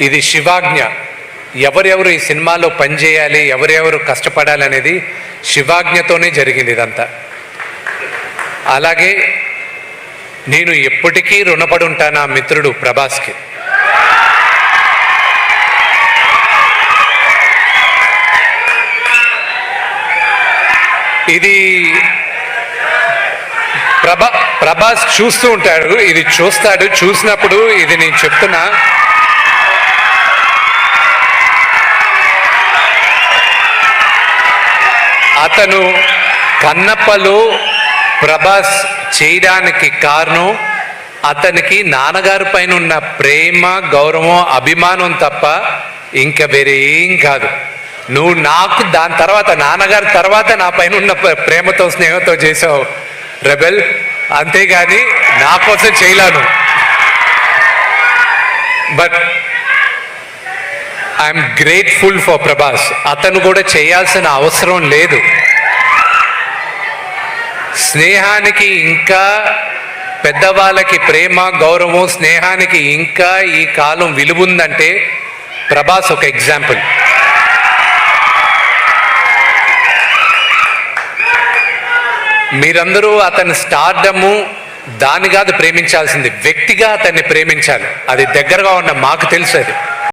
ఇది శివాజ్ఞ. ఎవరెవరు ఈ సినిమాలో పనిచేయాలి, ఎవరెవరు కష్టపడాలి అనేది శివాజ్ఞతోనే జరిగింది ఇదంతా. అలాగే నేను ఎప్పటికీ రుణపడి ఉంటాను ఆ మిత్రుడు ప్రభాస్కి. ఇది ప్రభాస్ చూస్తూ ఉంటాడు, ఇది చూస్తాడు. చూసినప్పుడు ఇది నేను చెప్తున్నా, అతను కన్నప్పలో ప్రభాస్ చేయడానికి కారణం అతనికి నాన్నగారి పైన ఉన్న ప్రేమ, గౌరవం, అభిమానం తప్ప ఇంకా వేరే ఏం కాదు. నువ్వు నాకు దాని తర్వాత నాన్నగారి తర్వాత నా పైన ఉన్న ప్రేమతో, స్నేహంతో చేసావు రెబెల్, అంతేగాని నా కోసం చేయలేను. But I'm grateful for Prabhas. అతను కూడా చేయాల్సిన అవసరం లేదు. స్నేహానికి ఇంకా పెద్దవాళ్ళకి ప్రేమ, గౌరవం, స్నేహానికి ఇంకా ఈ కాలం విలువ ఉందంటే ప్రభాస్ ఒక ఎగ్జాంపుల్. మీరందరూ అతని స్టార్డము దాని కాదు ప్రేమించాల్సింది, వ్యక్తిగా అతన్ని ప్రేమించాలి. అది దగ్గరగా ఉన్న మాకు తెలుసు. అది